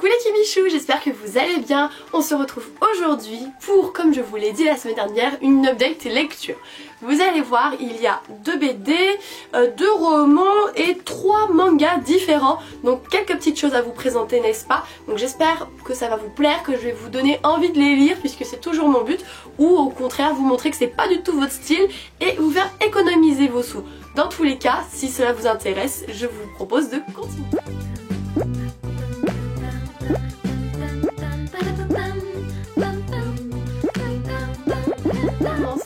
Coucou les Kimichou, j'espère que vous allez bien. On se retrouve aujourd'hui pour, comme je vous l'ai dit la semaine dernière, une update lecture. Vous allez voir, il y a 2 BD, 2 romans et 3 mangas différents. Donc quelques petites choses à vous présenter, n'est-ce pas? Donc j'espère que ça va vous plaire, que je vais vous donner envie de les lire puisque c'est toujours mon but. Ou au contraire vous montrer que c'est pas du tout votre style et vous faire économiser vos sous. Dans tous les cas, si cela vous intéresse, je vous propose de continuer.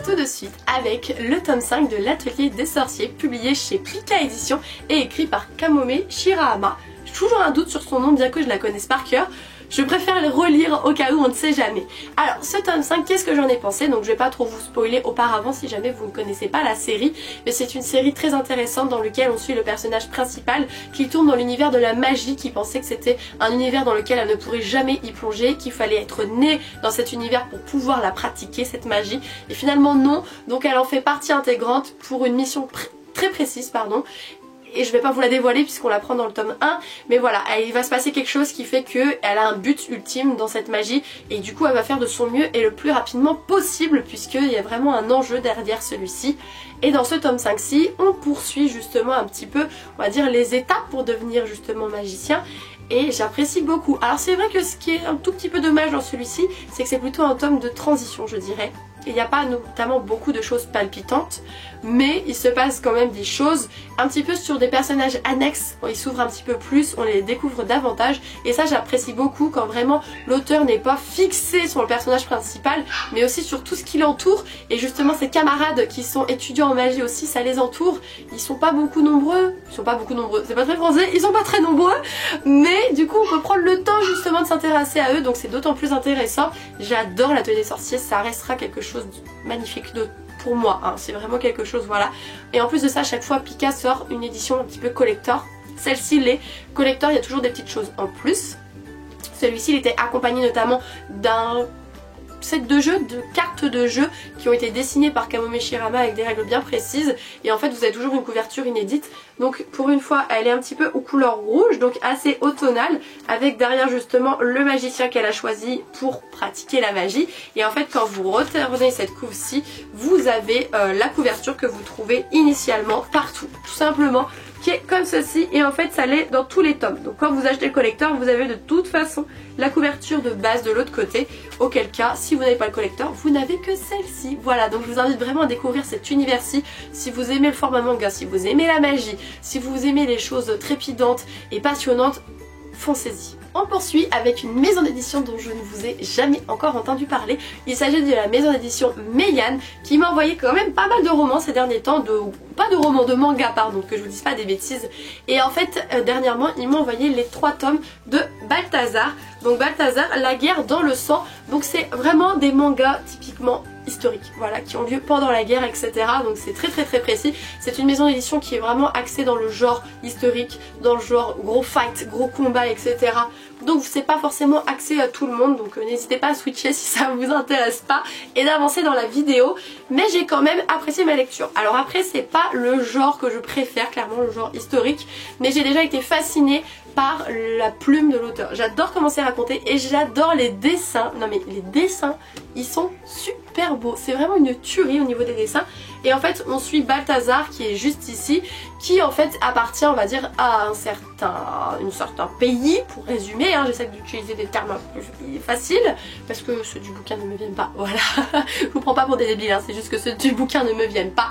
Tout de suite avec le tome 5 de l'Atelier des Sorciers, publié chez Pika Édition et écrit par Kamome Shirahama. J'ai toujours un doute sur son nom bien que je la connaisse par cœur. Je préfère le relire au cas où, on ne sait jamais. Alors ce tome 5, qu'est-ce que j'en ai pensé? Donc je vais pas trop vous spoiler auparavant si jamais vous ne connaissez pas la série. Mais c'est une série très intéressante dans laquelle on suit le personnage principal qui tourne dans l'univers de la magie, qui pensait que c'était un univers dans lequel elle ne pourrait jamais y plonger, qu'il fallait être née dans cet univers pour pouvoir la pratiquer, cette magie. Et finalement non, donc elle en fait partie intégrante pour une mission très précise, pardon. Et je vais pas vous la dévoiler puisqu'on la prend dans le tome 1. Mais voilà, il va se passer quelque chose qui fait qu'elle a un but ultime dans cette magie. Et du coup elle va faire de son mieux et le plus rapidement possible puisqu'il y a vraiment un enjeu derrière celui-ci. Et dans ce tome 5-ci, on poursuit justement un petit peu, on va dire, les étapes pour devenir justement magicien. Et j'apprécie beaucoup. Alors c'est vrai que ce qui est un tout petit peu dommage dans celui-ci, c'est que c'est plutôt un tome de transition, je dirais. Il n'y a pas notamment beaucoup de choses palpitantes, mais il se passe quand même des choses un petit peu sur des personnages annexes. Ils s'ouvrent un petit peu plus, on les découvre davantage, et ça j'apprécie beaucoup quand vraiment l'auteur n'est pas fixé sur le personnage principal, mais aussi sur tout ce qui l'entoure. Et justement ses camarades qui sont étudiants en magie aussi, ça les entoure. Ils sont pas beaucoup nombreux, c'est pas très français, ils sont pas très nombreux, mais du coup on peut prendre le temps justement de s'intéresser à eux, donc c'est d'autant plus intéressant. J'adore l'Atelier des Sorciers, ça restera quelque chose de magnifique pour moi, hein. C'est vraiment quelque chose, voilà. Et en plus de ça, à chaque fois Pika sort une édition un petit peu collector. Celle-ci, les collector, il y a toujours des petites choses en plus. Celui-ci, il était accompagné notamment d'un set de jeux, de cartes de jeu qui ont été dessinées par Kamome Shirahama avec des règles bien précises, et en fait vous avez toujours une couverture inédite. Donc pour une fois elle est un petit peu aux couleurs rouges, donc assez automnale, avec derrière justement le magicien qu'elle a choisi pour pratiquer la magie. Et en fait quand vous retournez cette couve-ci, vous avez la couverture que vous trouvez initialement partout, tout simplement, qui est comme ceci, et en fait ça l'est dans tous les tomes. Donc quand vous achetez le collector, vous avez de toute façon la couverture de base de l'autre côté, auquel cas si vous n'avez pas le collector, vous n'avez que celle-ci. Voilà, donc je vous invite vraiment à découvrir cet univers-ci. Si vous aimez le format manga, si vous aimez la magie, si vous aimez les choses trépidantes et passionnantes, foncez-y. On poursuit avec une maison d'édition dont je ne vous ai jamais encore entendu parler. Il s'agit de la maison d'édition Meian, qui m'a envoyé quand même pas mal de romans ces derniers temps, pas de romans, de manga pardon, que je vous dise pas des bêtises. Et en fait dernièrement ils m'ont envoyé les 3 tomes de Balthazar. Donc Balthazar, la guerre dans le sang. Donc c'est vraiment des mangas typiquement historiques, voilà, qui ont lieu pendant la guerre, etc. Donc c'est très précis. C'est une maison d'édition qui est vraiment axée dans le genre historique, dans le genre gros fight, gros combat, etc. Donc c'est pas forcément axé à tout le monde, donc n'hésitez pas à switcher si ça vous intéresse pas et d'avancer dans la vidéo. Mais j'ai quand même apprécié ma lecture. Alors après c'est pas le genre que je préfère, clairement le genre historique, mais j'ai déjà été fascinée par la plume de l'auteur. J'adore comment c'est raconté et j'adore les dessins. Non mais les dessins, ils sont super beaux. C'est vraiment une tuerie au niveau des dessins. Et en fait on suit Balthazar qui est juste ici, qui en fait appartient, on va dire, à un certain pays, pour résumer, hein. J'essaie d'utiliser des termes un peu plus faciles parce que ceux du bouquin ne me viennent pas, voilà. Je vous prends pas pour des débiles, hein. C'est juste que ceux du bouquin ne me viennent pas.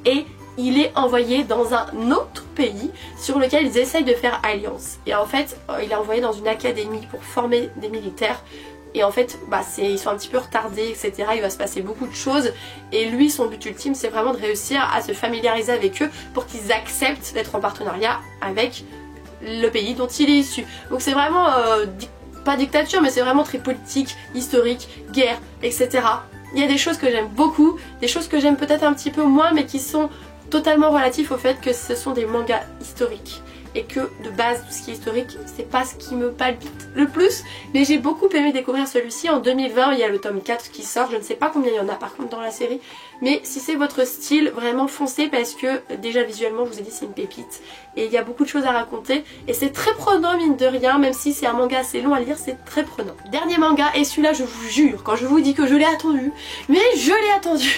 Et il est envoyé dans un autre pays sur lequel ils essayent de faire alliance. Et en fait il est envoyé dans une académie pour former des militaires. Et en fait ils sont un petit peu retardés, etc. Il va se passer beaucoup de choses. Et lui, son but ultime, c'est vraiment de réussir à se familiariser avec eux pour qu'ils acceptent d'être en partenariat avec le pays dont il est issu. Donc c'est vraiment pas dictature, mais c'est vraiment très politique, historique, guerre, etc. Il y a des choses que j'aime beaucoup, des choses que j'aime peut-être un petit peu moins, mais qui sont totalement relatifs au fait que ce sont des mangas historiques. et que de base tout ce qui est historique c'est pas ce qui me palpite le plus, mais j'ai beaucoup aimé découvrir celui-ci. En 2020 il y a le tome 4 qui sort, je ne sais pas combien il y en a par contre dans la série, mais si c'est votre style, vraiment foncez parce que déjà visuellement je vous ai dit c'est une pépite et il y a beaucoup de choses à raconter et c'est très prenant mine de rien, même si c'est un manga assez long à lire, c'est très prenant. Dernier manga, et celui-là je vous jure, quand je vous dis que je l'ai attendu, mais je l'ai attendu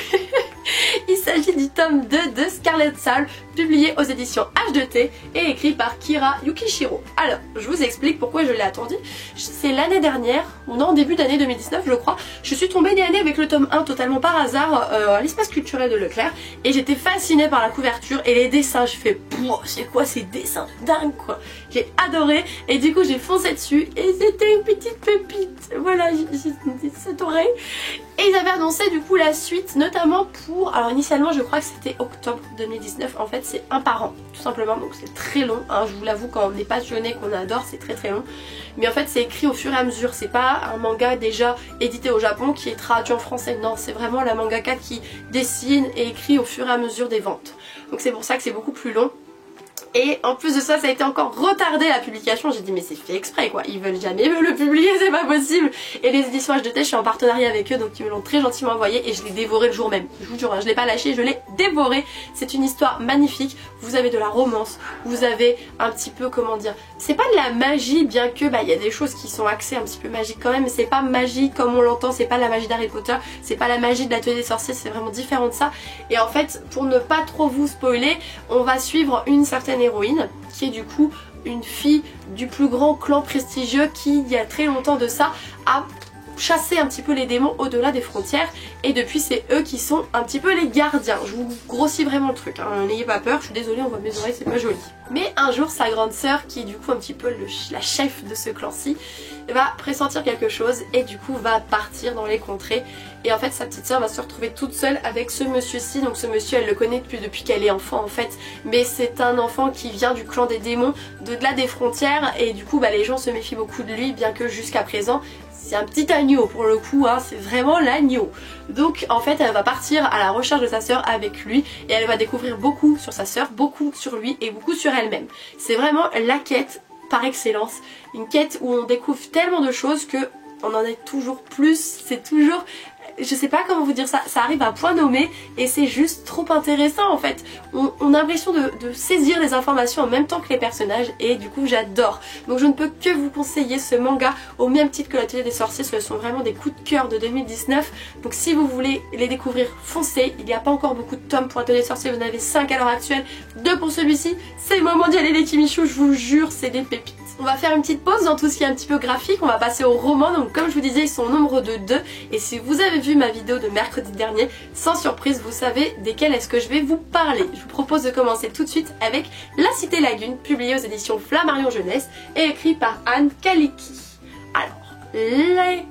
il s'agit du tome 2 de Scarlet Soul, publié aux éditions H2T et écrit par Kira Yukishiro. Alors, je vous explique pourquoi je l'ai attendu. C'est l'année dernière, on est en début d'année 2019 je crois, je suis tombée nez à nez avec le tome 1 totalement par hasard à l'espace culturel de Leclerc et j'étais fascinée par la couverture et les dessins. Je fais c'est quoi ces dessins de dingue quoi. J'ai adoré et du coup j'ai foncé dessus et c'était une petite pépite. Voilà, j'ai adoré. Et ils avaient annoncé du coup la suite, notamment pour... Alors initialement je crois que c'était octobre 2019, en fait c'est un par an tout simplement, donc c'est très long, hein, je vous l'avoue, quand on est passionné, qu'on adore, c'est très long. Mais en fait c'est écrit au fur et à mesure, c'est pas un manga déjà édité au Japon qui est traduit en français, non, c'est vraiment la mangaka qui dessine et écrit au fur et à mesure des ventes. Donc c'est pour ça que c'est beaucoup plus long. Et en plus de ça, ça a été encore retardé la publication. J'ai dit mais c'est fait exprès quoi, ils veulent jamais me le publier, c'est pas possible. Et les éditions H2T, je suis en partenariat avec eux, donc ils me l'ont très gentiment envoyé et je l'ai dévoré le jour même. Je vous jure, hein, je l'ai pas lâché, je l'ai dévoré. C'est une histoire magnifique, vous avez de la romance, vous avez un petit peu, comment dire, c'est pas de la magie, bien que il y a des choses qui sont axées un petit peu magiques quand même, mais c'est pas magie comme on l'entend, c'est pas la magie d'Harry Potter, c'est pas la magie de l'atelier des sorciers, c'est vraiment différent de ça. Et en fait, pour ne pas trop vous spoiler, on va suivre une certaine héroïne qui est du coup une fille du plus grand clan prestigieux qui, il y a très longtemps de ça, a chassé un petit peu les démons au-delà des frontières et depuis c'est eux qui sont un petit peu les gardiens. Je vous grossis vraiment le truc, hein. N'ayez pas peur, je suis désolée, on voit mes oreilles, c'est pas joli. Mais un jour sa grande sœur, qui est du coup un petit peu la chef de ce clan-ci, va pressentir quelque chose et du coup va partir dans les contrées. Et en fait sa petite sœur va se retrouver toute seule avec ce monsieur-ci. Donc ce monsieur, elle le connaît depuis qu'elle est enfant en fait, mais c'est un enfant qui vient du clan des démons, d'au-delà des frontières, et du coup les gens se méfient beaucoup de lui, bien que jusqu'à présent c'est un petit agneau pour le coup, hein, c'est vraiment l'agneau. Donc en fait elle va partir à la recherche de sa sœur avec lui et elle va découvrir beaucoup sur sa sœur, beaucoup sur lui et beaucoup sur elle-même. C'est vraiment la quête par excellence, une quête où on découvre tellement de choses que on en est toujours plus, c'est toujours... Je sais pas comment vous dire ça, ça arrive à point nommé et c'est juste trop intéressant en fait. On a l'impression de saisir les informations en même temps que les personnages et du coup j'adore. Donc je ne peux que vous conseiller ce manga au même titre que l'atelier des sorciers, ce sont vraiment des coups de cœur de 2019. Donc si vous voulez les découvrir, foncez, il n'y a pas encore beaucoup de tomes pour l'atelier des sorciers, vous en avez 5 à l'heure actuelle, 2 pour celui-ci. C'est le moment d'y aller les Kimichou, je vous jure, c'est des pépites. On va faire une petite pause dans tout ce qui est un petit peu graphique, on va passer au roman. Donc comme je vous disais, ils sont au nombre de 2 et si vous avez vu ma vidéo de mercredi dernier, sans surprise vous savez desquels est-ce que je vais vous parler. Je vous propose de commencer tout de suite avec La Cité Lagune, publié aux éditions Flammarion Jeunesse et écrit par Anne Kaliki. Alors, les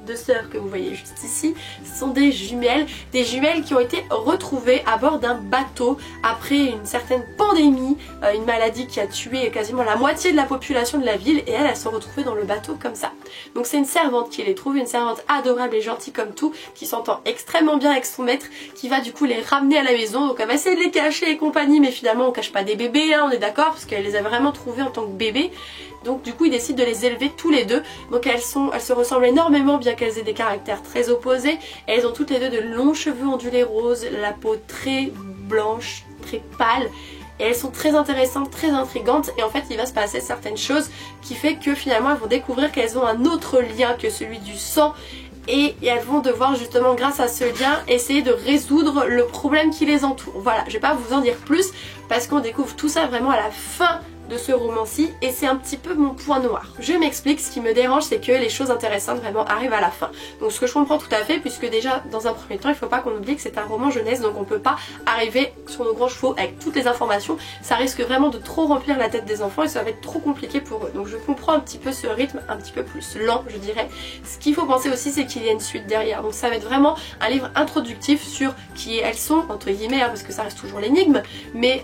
deux sœurs que vous voyez juste ici sont des jumelles qui ont été retrouvées à bord d'un bateau après une certaine pandémie, une maladie qui a tué quasiment la moitié de la population de la ville et elles se retrouvaient dans le bateau comme ça. Donc c'est une servante qui les trouve, une servante adorable et gentille comme tout, qui s'entend extrêmement bien avec son maître, qui va du coup les ramener à la maison. Donc elle va essayer de les cacher et compagnie, mais finalement on cache pas des bébés, hein, on est d'accord, parce qu'elle les a vraiment trouvés en tant que bébés. Donc du coup ils décident de les élever tous les deux. Donc elles se ressemblent énormément, bien qu'elles aient des caractères très opposés. Et elles ont toutes les deux de longs cheveux ondulés roses, la peau très blanche, très pâle. Et elles sont très intéressantes, très intrigantes. Et en fait il va se passer certaines choses qui fait que finalement elles vont découvrir qu'elles ont un autre lien que celui du sang. Et elles vont devoir justement grâce à ce lien essayer de résoudre le problème qui les entoure. Voilà, je vais pas vous en dire plus parce qu'on découvre tout ça vraiment à la fin de ce roman-ci et c'est un petit peu mon point noir. Je m'explique, ce qui me dérange c'est que les choses intéressantes vraiment arrivent à la fin. Donc ce que je comprends tout à fait, puisque déjà dans un premier temps il faut pas qu'on oublie que c'est un roman jeunesse, donc on peut pas arriver sur nos grands chevaux avec toutes les informations, ça risque vraiment de trop remplir la tête des enfants et ça va être trop compliqué pour eux. Donc je comprends un petit peu ce rythme un petit peu plus lent je dirais. Ce qu'il faut penser aussi c'est qu'il y a une suite derrière, donc ça va être vraiment un livre introductif sur qui elles sont entre guillemets, hein, parce que ça reste toujours l'énigme, mais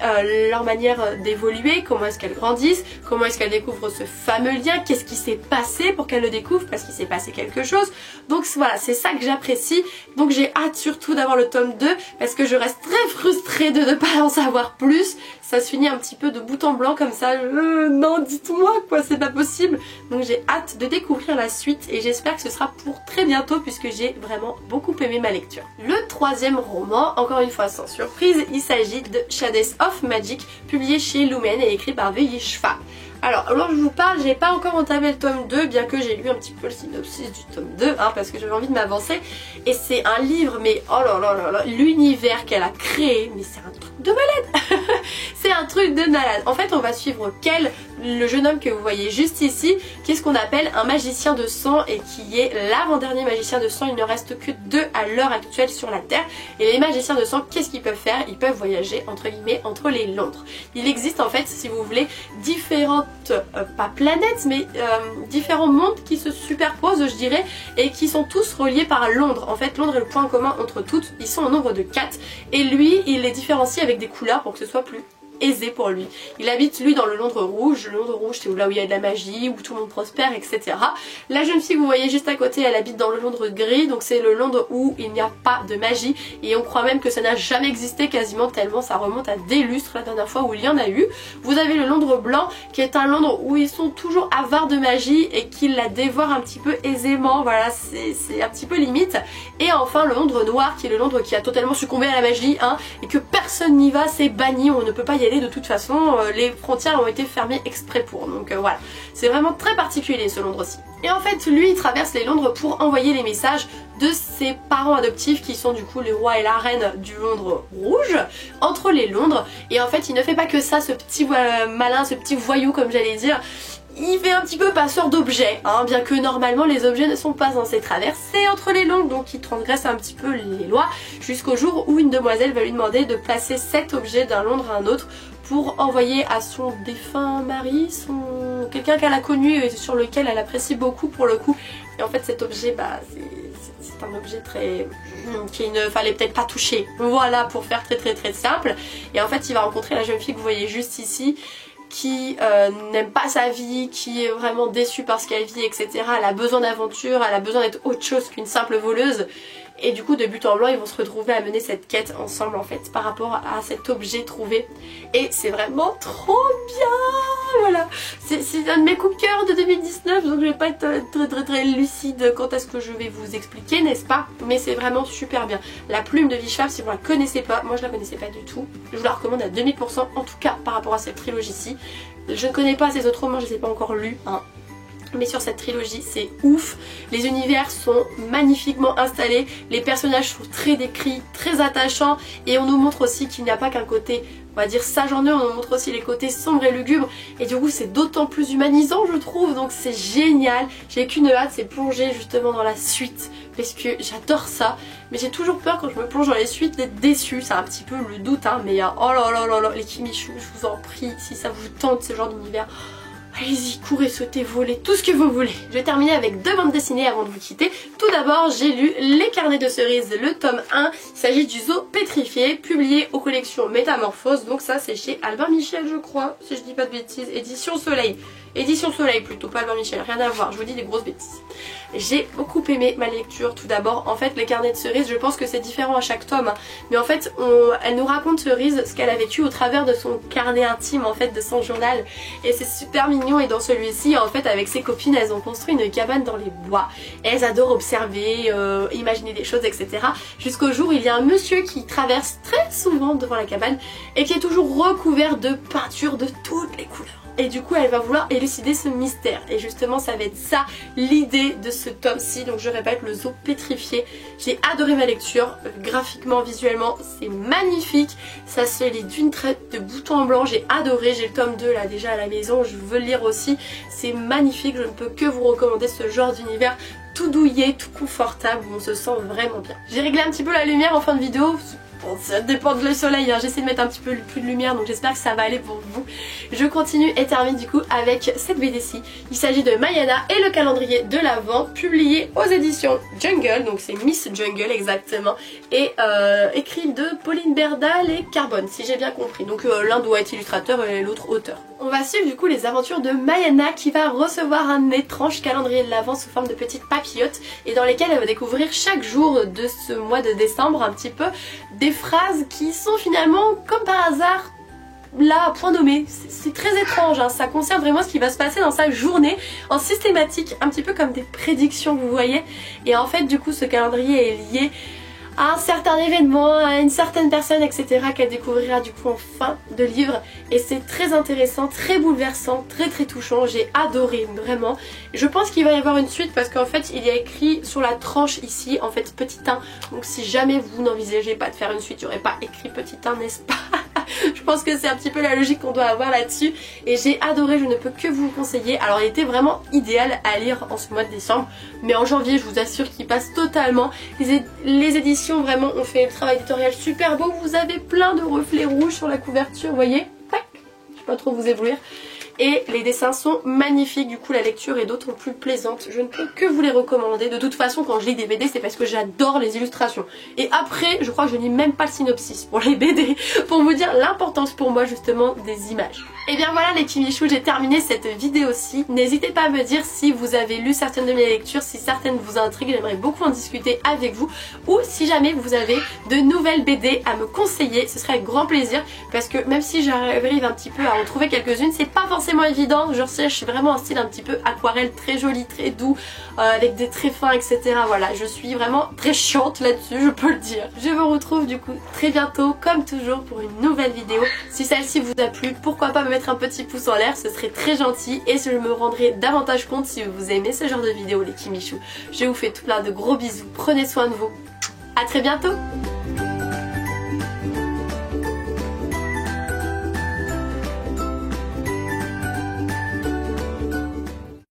leur manière d'évoluer, comment est-ce qu'elles grandissent, comment est-ce qu'elle découvre ce fameux lien, qu'est-ce qui s'est passé pour qu'elle le découvre, parce qu'il s'est passé quelque chose. Donc voilà, c'est ça que j'apprécie. Donc j'ai hâte surtout d'avoir le tome 2 parce que je reste très frustrée de ne pas en savoir plus. ça se finit un petit peu de bout en blanc comme ça. Non, dites-moi quoi, c'est pas possible. Donc j'ai hâte de découvrir la suite et j'espère que ce sera pour très bientôt puisque j'ai vraiment beaucoup aimé ma lecture. Le troisième roman, encore une fois sans surprise, il s'agit de Shades of Magic, publié chez Lumen et écrit par Veuillez Schwab. Alors je vous parle, j'ai pas encore entamé le tome 2, bien que j'ai lu un petit peu le synopsis du tome 2, parce que j'avais envie de m'avancer. Et c'est un livre, mais oh là là là là, l'univers qu'elle a créé, mais c'est un truc de malade. C'est un truc de malade. En fait, on va suivre Kel, le jeune homme que vous voyez juste ici, qui est ce qu'on appelle un magicien de sang et qui est l'avant-dernier magicien de sang. Il ne reste que 2 à l'heure actuelle sur la Terre. Et les magiciens de sang, qu'est-ce qu'ils peuvent faire? Ils peuvent voyager, entre guillemets, entre les Londres. Il existe en fait, si vous voulez, différentes pas planètes mais différents mondes qui se superposent, je dirais, et qui sont tous reliés par Londres. En fait, Londres est le point commun entre toutes. Ils sont au nombre de 4 et lui il les différencie avec des couleurs pour que ce soit plus aisé pour lui. Il habite lui dans le Londres rouge. Le Londres rouge, c'est là où il y a de la magie, où tout le monde prospère, etc. La jeune fille que vous voyez juste à côté, elle habite dans le Londres gris, donc c'est le Londres où il n'y a pas de magie et on croit même que ça n'a jamais existé quasiment, tellement ça remonte à des lustres la dernière fois où il y en a eu. Vous avez le Londres blanc qui est un Londres où ils sont toujours avares de magie et qui la dévorent un petit peu aisément, voilà, c'est un petit peu limite. Et enfin le Londres noir qui est le Londres qui a totalement succombé à la magie, et que personne n'y va, c'est banni, on ne peut pas y aller de toute façon, les frontières ont été fermées exprès pour, donc voilà, c'est vraiment très particulier ce Londres-ci. Et en fait lui il traverse les Londres pour envoyer les messages de ses parents adoptifs qui sont du coup les rois et la reine du Londres rouge entre les Londres, et en fait il ne fait pas que ça, ce petit malin, ce petit voyou comme j'allais dire. Il fait un petit peu passeur d'objets, bien que normalement les objets ne sont pas censés traverser entre les Londres, donc il transgresse un petit peu les lois, jusqu'au jour où une demoiselle va lui demander de placer 7 objets d'un Londres à un autre pour envoyer à son défunt mari, quelqu'un qu'elle a connu et sur lequel elle apprécie beaucoup pour le coup. Et en fait cet objet, c'est un objet qu'il ne fallait peut-être pas toucher, voilà, pour faire très simple. Et en fait il va rencontrer la jeune fille que vous voyez juste ici, qui n'aime pas sa vie, qui est vraiment déçue par ce qu'elle vit, etc. Elle a besoin d'aventure, elle a besoin d'être autre chose qu'une simple voleuse. Et du coup de but en blanc ils vont se retrouver à mener cette quête ensemble en fait par rapport à cet objet trouvé. Et c'est vraiment trop bien, voilà. C'est un de mes coups de cœur de 2019, donc je vais pas être très lucide quant à ce que je vais vous expliquer, n'est-ce pas? Mais c'est vraiment super bien. La plume de Veuillez Schwab, si vous la connaissez pas, moi je la connaissais pas du tout, je vous la recommande à 2000% en tout cas par rapport à cette trilogie-ci. Je ne connais pas ces autres romans, je les ai pas encore lus, mais sur cette trilogie c'est ouf, les univers sont magnifiquement installés, les personnages sont très décrits, très attachants, et on nous montre aussi qu'il n'y a pas qu'un côté, on va dire, sage en eux, on nous montre aussi les côtés sombres et lugubres, et du coup c'est d'autant plus humanisant je trouve, donc c'est génial. J'ai qu'une hâte, c'est plonger justement dans la suite, parce que j'adore ça, mais j'ai toujours peur quand je me plonge dans les suites d'être déçue, c'est un petit peu le doute, mais oh là là là là, les Kimichou, je vous en prie, si ça vous tente ce genre d'univers, allez-y, courez, sautez, volez, tout ce que vous voulez. Je vais terminer avec 2 bandes dessinées avant de vous quitter. Tout d'abord, j'ai lu Les Carnets de Cerises, le tome 1. Il s'agit du Zoo pétrifié, publié aux collections Métamorphose. Donc ça, c'est chez Albin Michel, je crois, si je dis pas de bêtises. Édition Soleil. Édition Soleil plutôt, pas Albin Michel, rien à voir, je vous dis des grosses bêtises. J'ai beaucoup aimé ma lecture tout d'abord. En fait, Les Carnets de Cerises, je pense que c'est différent à chaque tome, mais en fait elle nous raconte Cerise ce qu'elle a vécu au travers de son carnet intime, en fait, de son journal, et c'est super mignon. Et dans celui-ci, en fait, avec ses copines, elles ont construit une cabane dans les bois et elles adorent observer, imaginer des choses, etc. Jusqu'au jour où il y a un monsieur qui traverse très souvent devant la cabane et qui est toujours recouvert de peinture de toutes les couleurs. Et du coup elle va vouloir élucider ce mystère, et justement ça va être ça l'idée de ce tome-ci. Donc je répète, le Zoo pétrifié, j'ai adoré ma lecture, graphiquement, visuellement c'est magnifique, ça se lit d'une traite de bout en blanc, j'ai adoré. J'ai le tome 2 là déjà à la maison, je veux le lire aussi, c'est magnifique, je ne peux que vous recommander ce genre d'univers tout douillet, tout confortable, où on se sent vraiment bien. J'ai réglé un petit peu la lumière en fin de vidéo. Bon, ça dépend du soleil, j'essaie de mettre un petit peu plus de lumière, donc j'espère que ça va aller pour vous. Je continue et termine du coup avec cette BD-ci. Il s'agit de Mayana et le calendrier de l'Avent, publié aux éditions Jungle, donc c'est Miss Jungle exactement, et écrit de Pauline Berdal et Carbone, si j'ai bien compris. Donc l'un doit être illustrateur et l'autre auteur. On va suivre du coup les aventures de Mayana, qui va recevoir un étrange calendrier de l'Avent sous forme de petites papillotes, et dans lesquelles elle va découvrir chaque jour de ce mois de décembre un petit peu des phrases qui sont finalement comme par hasard là, point nommé. C'est très étrange, hein. Ça concerne vraiment ce qui va se passer dans sa journée en systématique, un petit peu comme des prédictions, vous voyez. Et en fait, du coup, ce calendrier est lié à un certain événement, à une certaine personne, etc. qu'elle découvrira du coup en fin de livre. Et c'est très intéressant, très bouleversant, très touchant. J'ai adoré, vraiment. Je pense qu'il va y avoir une suite parce qu'en fait il y a écrit sur la tranche ici, en fait petit 1. Donc si jamais vous n'envisagez pas de faire une suite, il n'y aurait pas écrit petit 1, n'est-ce pas? Je pense que c'est un petit peu la logique qu'on doit avoir là-dessus. Et j'ai adoré, je ne peux que vous le conseiller. Alors il était vraiment idéal à lire en ce mois de décembre. Mais en janvier, je vous assure qu'il passe totalement. Les éditions vraiment ont fait le travail éditorial super beau. Vous avez plein de reflets rouges sur la couverture, vous voyez. Tac, je vais pas trop vous éblouir. Et les dessins sont magnifiques, du coup la lecture est d'autant plus plaisante. Je ne peux que vous les recommander. De toute façon, quand je lis des BD, c'est parce que j'adore les illustrations. Et après, je crois que je lis même pas le synopsis pour les BD, pour vous dire l'importance pour moi justement des images. Et bien voilà les petits michous, j'ai terminé cette vidéo-ci. N'hésitez pas à me dire si vous avez lu certaines de mes lectures, si certaines vous intriguent, j'aimerais beaucoup en discuter avec vous. Ou si jamais vous avez de nouvelles BD à me conseiller, ce serait avec grand plaisir. Parce que même si j'arrive un petit peu à en trouver quelques-unes, c'est pas forcément évident. Je sais, je suis vraiment un style un petit peu aquarelle, très joli, très doux, avec des traits fins, etc. Voilà, je suis vraiment très chiante là-dessus, je peux le dire. Je vous retrouve du coup très bientôt, comme toujours, pour une nouvelle vidéo. Si celle-ci vous a plu, pourquoi pas me mettre un petit pouce en l'air, ce serait très gentil. Et je me rendrai davantage compte si vous aimez ce genre de vidéo, les Kimichou. Je vous fais tout plein de gros bisous, prenez soin de vous. À très bientôt.